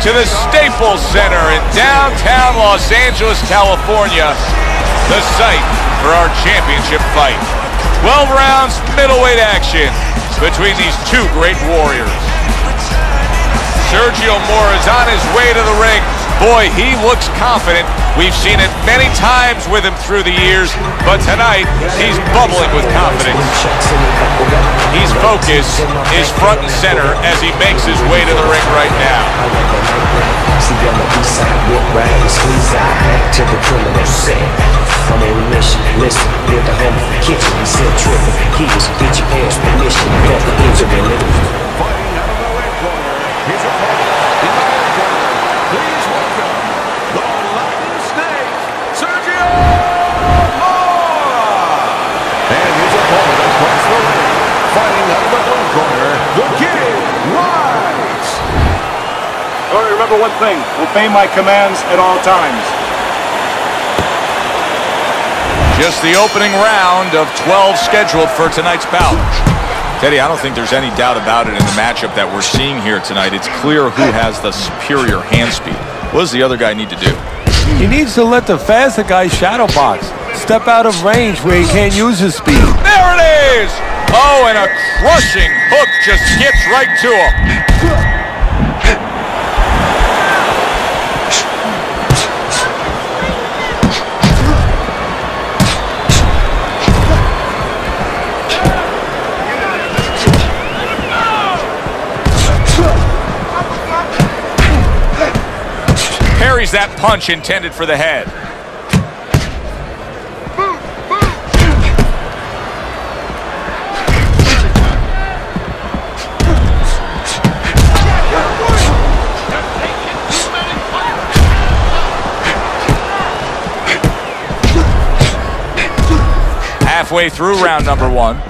to the Staples Center in downtown Los Angeles, California, the site for our championship fight. 12 rounds middleweight action between these two great warriors. Sergio Mora is on his way to the ring. Boy, he looks confident. We've seen it many times with him through the years, but tonight he's bubbling with confidence. His focus is front and center as he makes his way to the ring right now. I'm on a mission, listen, build a home for the kitchen, he said tripping, keys, get your parents' permission, got the injury, fighting out of the red corner, his opponent, in the red corner, please welcome, the Latin Snake, Sergio Mora! And his opponent across the ring, fighting out of the blue corner, the King, Rice! All right, remember one thing, obey my commands at all times. Just the opening round of 12 scheduled for tonight's bout. Teddy, I don't think there's any doubt about it in the matchup that we're seeing here tonight. It's clear who has the superior hand speed. What does the other guy need to do? He needs to let the faster guy shadow box. Step out of range where he can't use his speed. There it is! Oh, and a crushing hook just gets right to him. Parries that punch intended for the head. Halfway through round number one.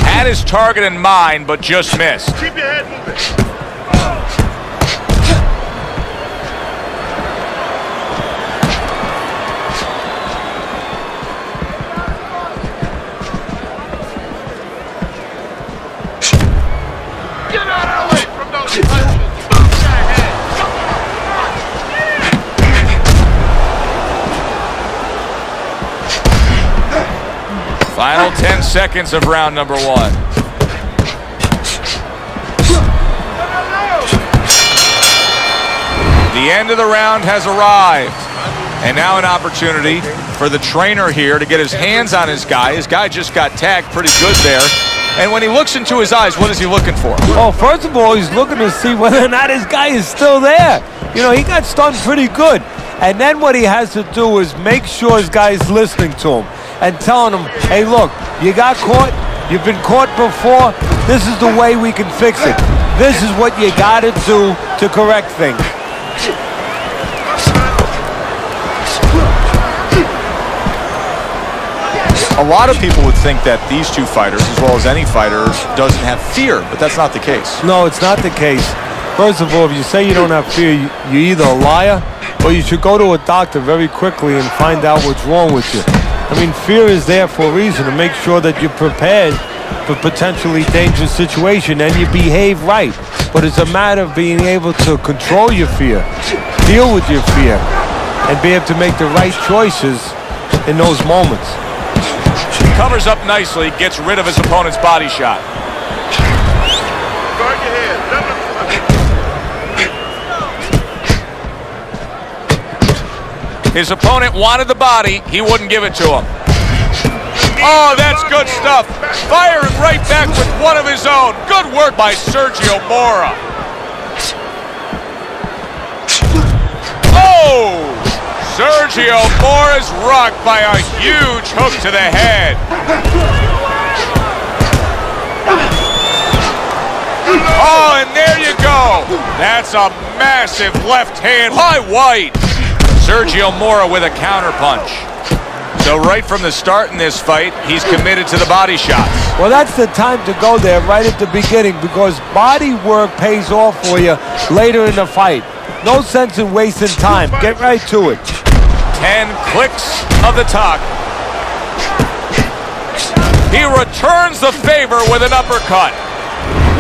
Had his target in mind, but just missed. Keep your head moving. Get out of the way from those punches. Final 10 seconds of round number one. The end of the round has arrived. And now an opportunity for the trainer here to get his hands on his guy. His guy just got tagged pretty good there. And when he looks into his eyes, what is he looking for? Well, first of all, he's looking to see whether or not his guy is still there. You know, he got stunned pretty good. And then what he has to do is make sure his guy is listening to him and telling him, hey, look, you got caught. You've been caught before. This is the way we can fix it. This is what you got to do to correct things. A lot of people would think that these two fighters, as well as any fighter, doesn't have fear, but that's not the case. No, it's not the case. First of all, if you say you don't have fear, you're either a liar or you should go to a doctor very quickly and find out what's wrong with you. I mean, fear is there for a reason, to make sure that you're prepared for potentially dangerous situation and you behave right. But it's a matter of being able to control your fear, deal with your fear, and be able to make the right choices in those moments. Covers up nicely, gets rid of his opponent's body shot. Guard your head. His opponent wanted the body, he wouldn't give it to him. Oh, that's good stuff. Firing right back with one of his own. Good work by Sergio Mora. Oh! Sergio Mora's rocked by a huge hook to the head. Oh, and there you go. That's a massive left hand by White. Sergio Mora with a counter punch. So right from the start in this fight, he's committed to the body shots. Well, that's the time to go there right at the beginning, because body work pays off for you later in the fight. No sense in wasting time. Get right to it. 10 clicks of the talk. He returns the favor with an uppercut.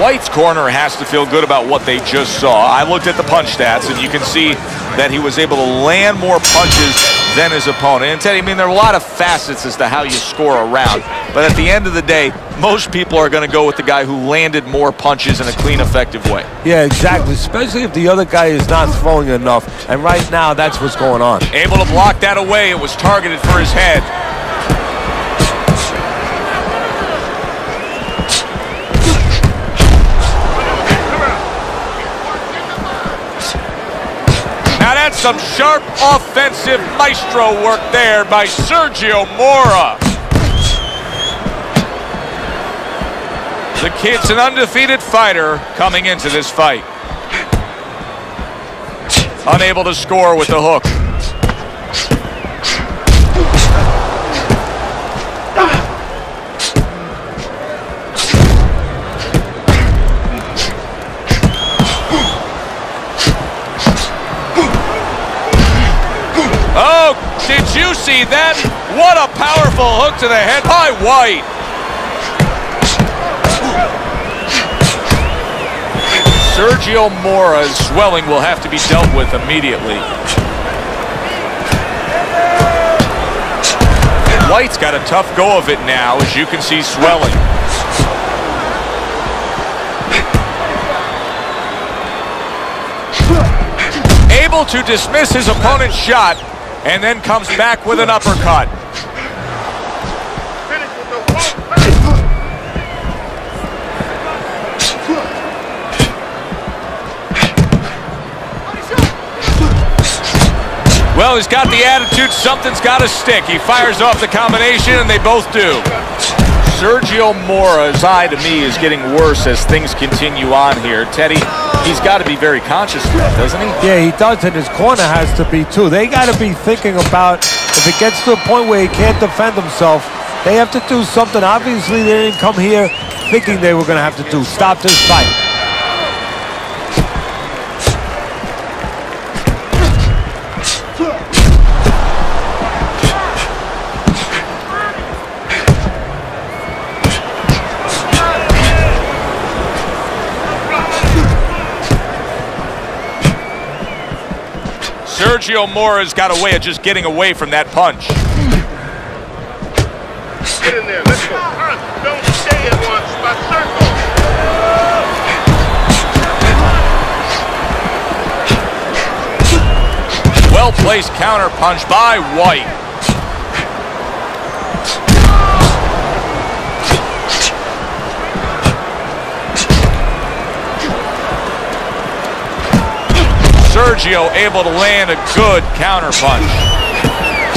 White's corner has to feel good about what they just saw. I looked at the punch stats, and you can see that he was able to land more punches than his opponent. And Teddy, I mean, there are a lot of facets as to how you score a round, but at the end of the day, most people are going to go with the guy who landed more punches in a clean, effective way. Yeah, exactly, especially if the other guy is not throwing enough, and right now, that's what's going on. Able to block that away. It was targeted for his head. Now that's some sharp offensive maestro work there by Sergio Mora. The kid's an undefeated fighter coming into this fight. Unable to score with the hook. Oh, did you see that? What a powerful hook to the head by White. Sergio Mora's swelling will have to be dealt with immediately. White's got a tough go of it now, as you can see, swelling. Able to dismiss his opponent's shot, and then comes back with an uppercut. Well, he's got the attitude, something's got to stick. He fires off the combination, and they both do. Sergio Mora's eye, to me, is getting worse as things continue on here. Teddy, he's got to be very conscious of that, doesn't he? Yeah, he does, and his corner has to be, too. They got to be thinking about, if it gets to a point where he can't defend himself, they have to do something. Obviously, they didn't come here thinking they were going to have to stop this fight. Sergio Mora's got a way of just getting away from that punch. Get in there, let's go. Don't stay in one spot, circle. Well-placed counter punch by White. Sergio able to land a good counter punch.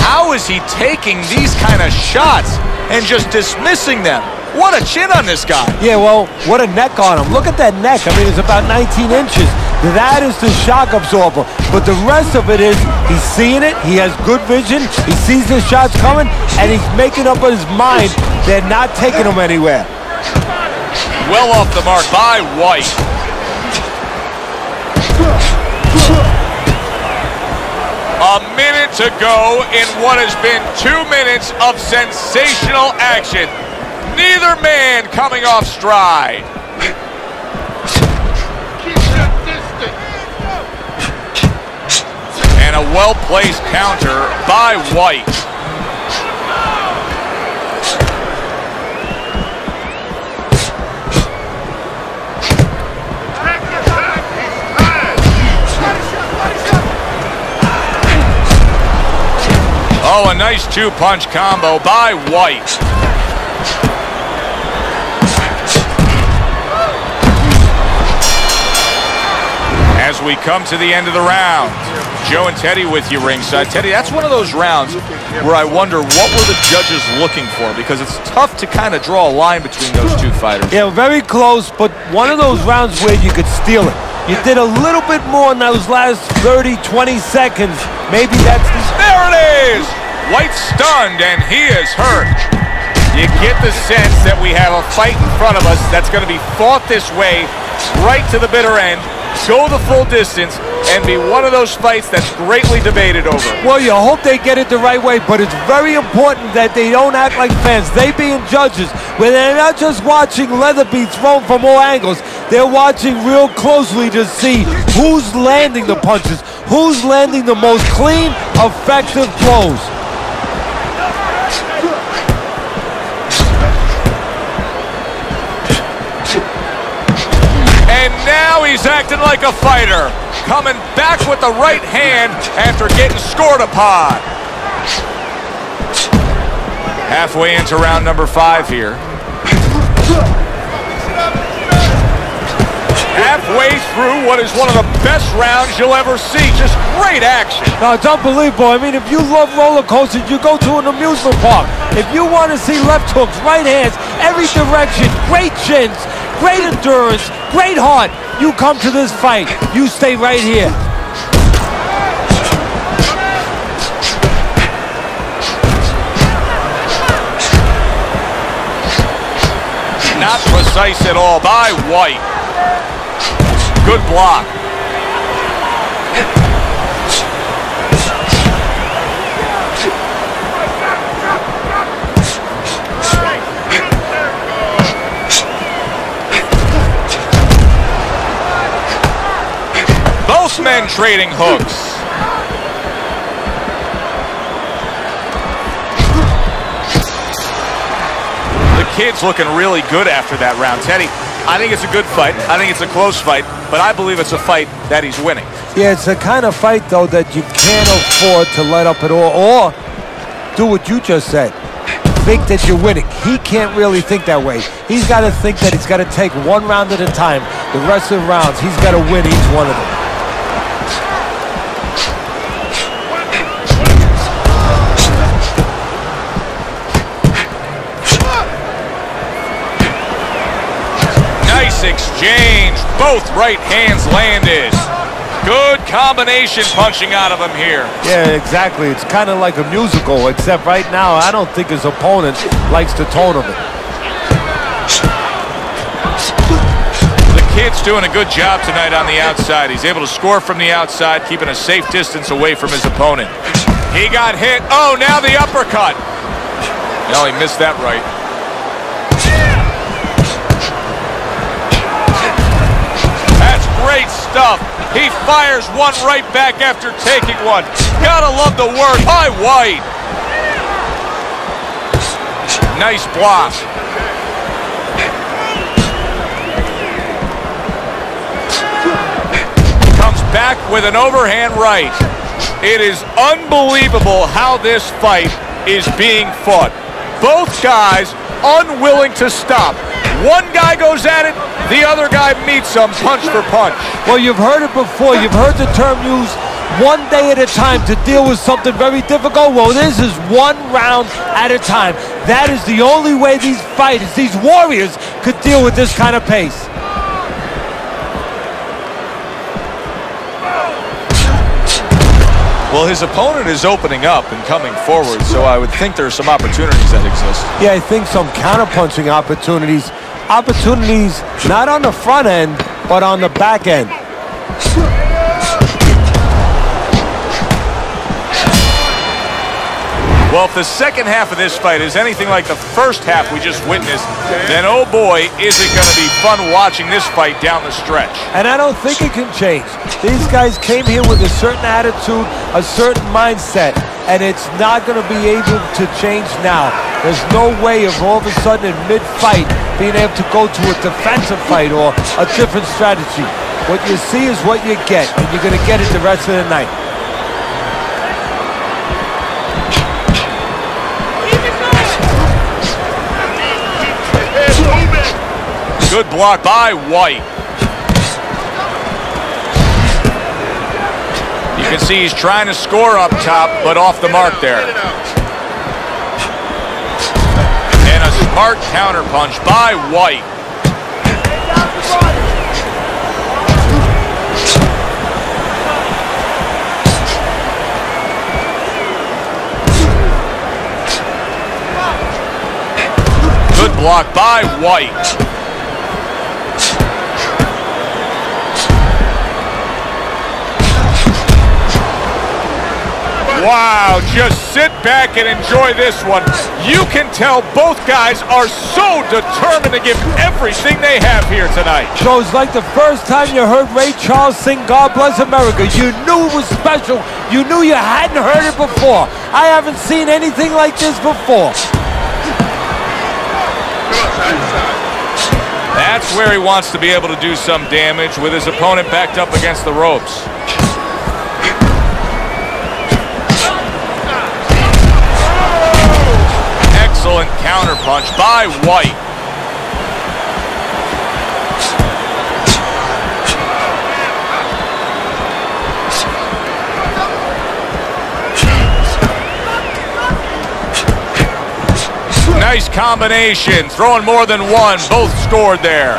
How is he taking these kind of shots and just dismissing them? What a chin on this guy. Yeah, well, what a neck on him. Look at that neck. I mean, it's about 19 inches. That is the shock absorber. But the rest of it is, he's seeing it, he has good vision, he sees the shots coming, and he's making up in his mind they're not taking him anywhere. Well off the mark by White. A minute to go in what has been 2 minutes of sensational action. Neither man coming off stride. Keep your distance. And a well-placed counter by White. Oh, a nice two-punch combo by White. As we come to the end of the round, Joe and Teddy with you ringside. Teddy, that's one of those rounds where I wonder what were the judges looking for, because it's tough to kind of draw a line between those two fighters. Yeah, very close, but one of those rounds where you could steal it. You did a little bit more in those last 30, 20 seconds. Maybe that's the... There it is! White's stunned, and he is hurt. You get the sense that we have a fight in front of us that's going to be fought this way, right to the bitter end, go the full distance, and be one of those fights that's greatly debated over. Well, you hope they get it the right way, but it's very important that they don't act like fans. They being judges, where they're not just watching leather be thrown from all angles, they're watching real closely to see who's landing the punches, who's landing the most clean, effective blows. And now he's acting like a fighter, coming back with the right hand after getting scored upon. Halfway into round number 5 here. Halfway through what is one of the best rounds you'll ever see. Just great action. No, it's unbelievable. I mean, if you love roller coasters, you go to an amusement park. If you want to see left hooks, right hands, every direction, great chins, great endurance, great heart, you come to this fight. You stay right here. Not precise at all by White. Good block. Both men trading hooks. The kid's looking really good after that round. Teddy, I think it's a good fight. I think it's a close fight, but I believe it's a fight that he's winning. Yeah, it's the kind of fight, though, that you can't afford to let up at all, or do what you just said. Think that you're winning. He can't really think that way. He's got to think that he's got to take one round at a time. The rest of the rounds, he's got to win each one of them. Nice exchange. Both right hands landed. Good combination punching out of him here. Yeah, exactly. It's kind of like a musical, except right now, I don't think his opponent likes the tone of it. The kid's doing a good job tonight on the outside. He's able to score from the outside, keeping a safe distance away from his opponent. He got hit. Oh, now the uppercut. No, he missed that right. That's great stuff. He fires one right back after taking one. Gotta love the work by White. Nice block. Comes back with an overhand right. It is unbelievable how this fight is being fought. Both guys unwilling to stop. One guy goes at it, the other guy meets him punch for punch. Well, you've heard it before. You've heard the term used, one day at a time to deal with something very difficult. Well, this is one round at a time. That is the only way these fighters, these warriors, could deal with this kind of pace. Well, his opponent is opening up and coming forward, so I would think there are some opportunities that exist. Yeah, I think some counter-punching opportunities. Opportunities not on the front end, but on the back end. Well, if the second half of this fight is anything like the first half we just witnessed, then oh boy, is it going to be fun watching this fight down the stretch. And I don't think it can change. These guys came here with a certain attitude, a certain mindset, and it's not going to be able to change now. There's no way of all of a sudden in mid-fight being able to go to a defensive fight or a different strategy. What you see is what you get, and you're going to get it the rest of the night. Good block by White. You can see he's trying to score up top, but off the mark there. And a smart counterpunch by White. blocked by White. Wow, just sit back and enjoy this one. You can tell both guys are so determined to give everything they have here tonight. So it's like the first time you heard Ray Charles sing God Bless America. You knew it was special. You knew you hadn't heard it before. I haven't seen anything like this before. That's where he wants to be able to do some damage with his opponent backed up against the ropes. Excellent counterpunch by White. Nice combination, throwing more than one, both scored there.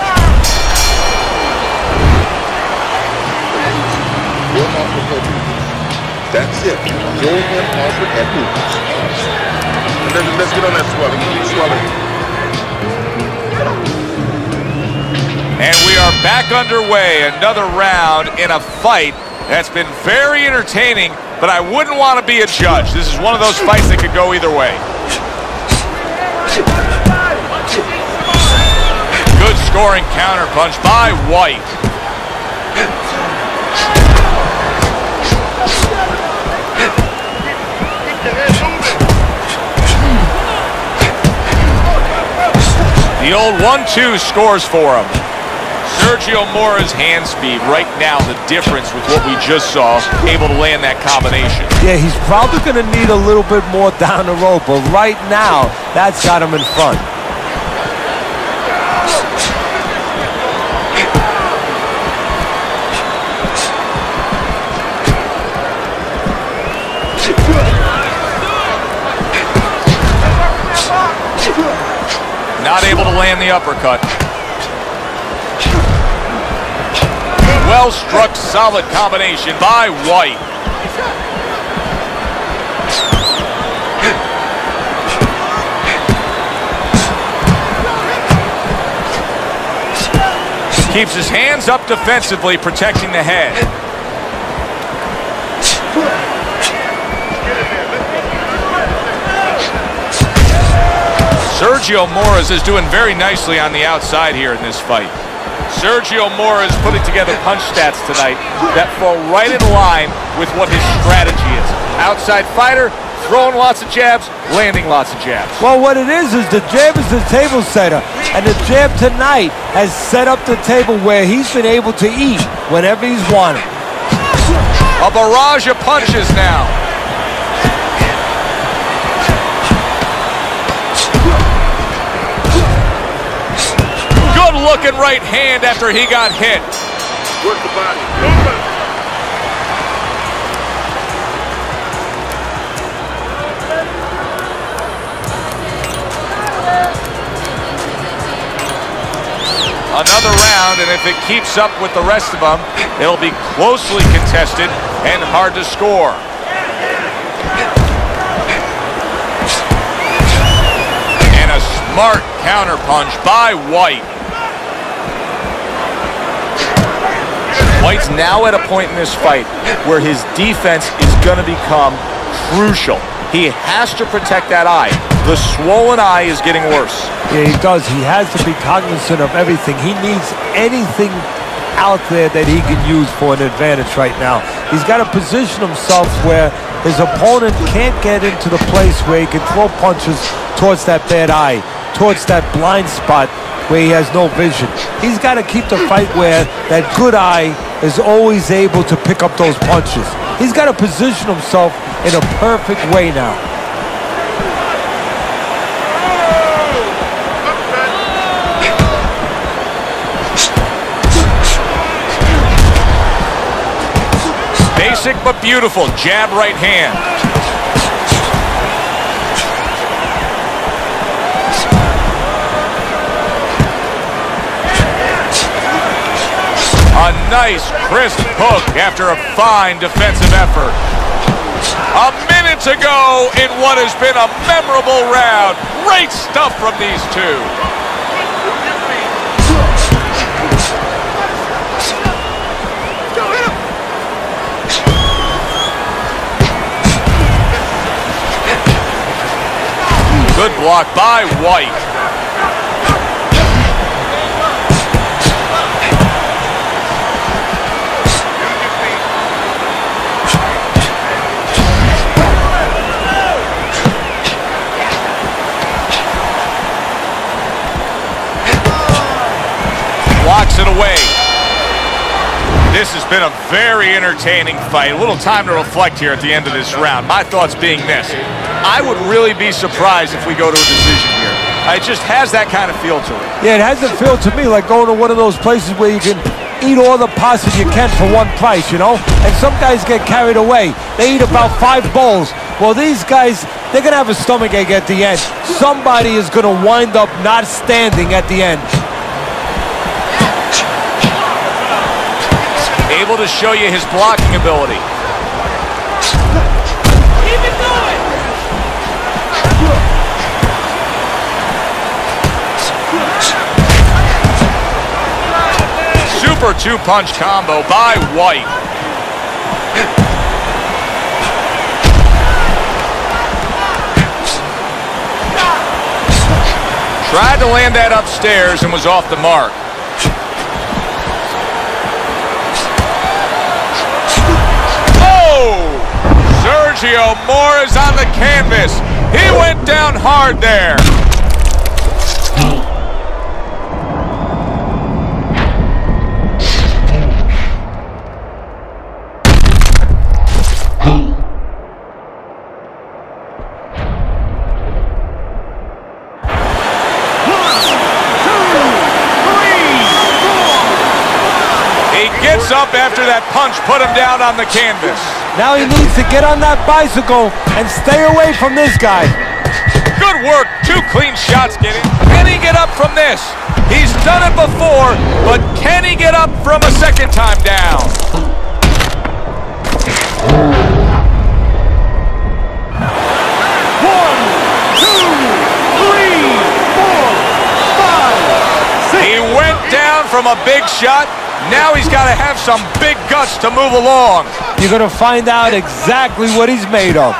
That's it. Throw him off at moves. Let's get on that swelling. And we are back underway. Another round in a fight that's been very entertaining, but I wouldn't want to be a judge. This is one of those fights that could go either way. Good scoring counterpunch by White. The old 1-2 scores for him. Sergio Mora's hand speed right now, the difference with what we just saw, able to land that combination. Yeah, he's probably going to need a little bit more down the road, but right now, that's got him in front. Not able to land the uppercut. Well struck, solid combination by White. Keeps his hands up defensively, protecting the head. Sergio Mora is doing very nicely on the outside here in this fight. Sergio Mora is putting together punch stats tonight that fall right in line with what his strategy is. Outside fighter, throwing lots of jabs, landing lots of jabs. Well, what it is the jab is the table setter, and the jab tonight has set up the table where he's been able to eat whenever he's wanted. A barrage of punches now. Looking right hand after he got hit. Work the body. Another round, and if it keeps up with the rest of them, it'll be closely contested and hard to score. And a smart counterpunch by White. White's now at a point in this fight where his defense is going to become crucial. He has to protect that eye. The swollen eye is getting worse. Yeah, he does. He has to be cognizant of everything. He needs anything out there that he can use for an advantage right now. He's got to position himself where his opponent can't get into the place where he can throw punches towards that bad eye, towards that blind spot where he has no vision. He's got to keep the fight where that good eye is always able to pick up those punches. He's got to position himself in a perfect way now. Basic but beautiful jab right hand. A nice, crisp hook after a fine defensive effort. A minute to go in what has been a memorable round. Great stuff from these two. Good block by White. Blocks it away. This has been a very entertaining fight. A little time to reflect here at the end of this round. My thoughts being this. I would really be surprised if we go to a decision here. It just has that kind of feel to it. Yeah, it has a feel to me like going to one of those places where you can eat all the pasta you can for one price, you know? And some guys get carried away. They eat about 5 bowls. Well, these guys, they're going to have a stomachache at the end. Somebody is going to wind up not standing at the end. Able to show you his blocking ability. Keep it going! Super 2-punch combo by White. Tried to land that upstairs and was off the mark. Sergio Mora's on the canvas. He went down hard there. He gets up after that punch put him down on the canvas. Now he needs to get on that bicycle and stay away from this guy. Good work. 2 clean shots getting. Can he get up from this? He's done it before, but can he get up from a second time down? He went down from a big shot. Now he's got to have some big guts to move along. You're going to find out exactly what he's made of.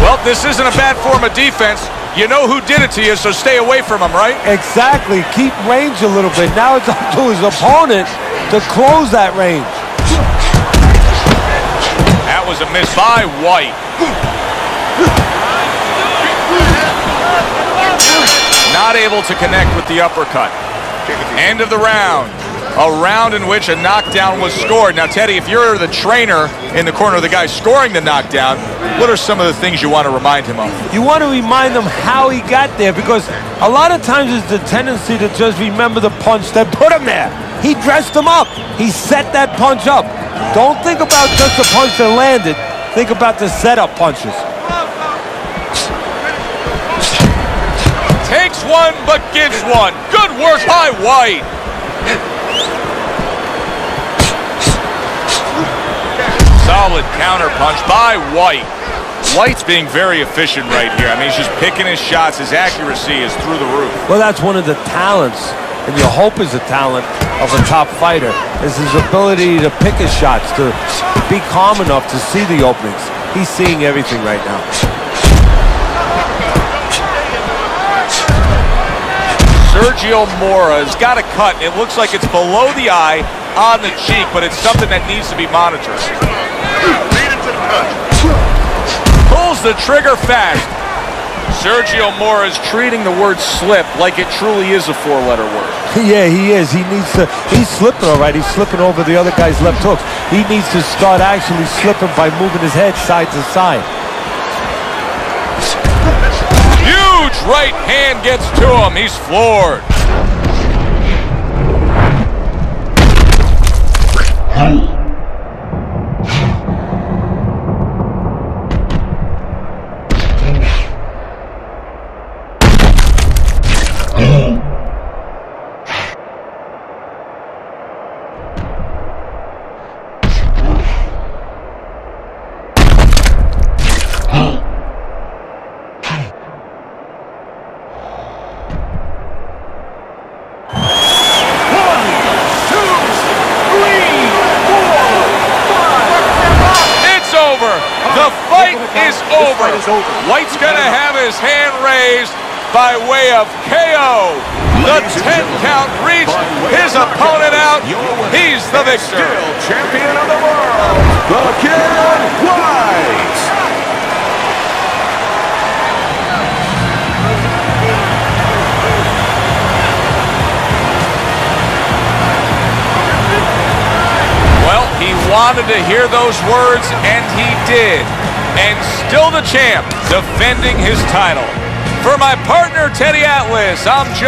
Well, this isn't a bad form of defense. You know who did it to you, so stay away from him, right? Exactly. Keep range a little bit. Now it's up to his opponent to close that range. That was a miss by White. Not able to connect with the uppercut. End of the round. A round in which a knockdown was scored. Now, Teddy, if you're the trainer in the corner of the guy scoring the knockdown, what are some of the things you want to remind him of? You want to remind him how he got there, because a lot of times it's the tendency to just remember the punch that put him there. He dressed him up. He set that punch up. Don't think about just the punch that landed. Think about the setup punches. Takes one, but gives one. Good work by White. Solid counter punch by White. White's being very efficient right here. I mean, he's just picking his shots. His accuracy is through the roof. Well, that's one of the talents, and you hope is a talent of a top fighter, is his ability to pick his shots, to be calm enough to see the openings. He's seeing everything right now. Sergio Mora's got a cut. It looks like it's below the eye on the cheek, but it's something that needs to be monitored. Pulls the trigger fast. Sergio Mora is treating the word slip like it truly is a 4-letter word. Yeah, he is. He needs to. He's slipping all right. He's slipping over the other guy's left hooks. He needs to start actually slipping by moving his head side to side. Huge right hand gets to him. He's floored. over. fight is over. White's going to have his hand raised by way of KO. The 10 count reached. His opponent out. He's the victor. Still champion of the world, the Kid White. Well, he wanted to hear those words, and he did. And still the champ, defending his title. For my partner, Teddy Atlas, I'm Joe.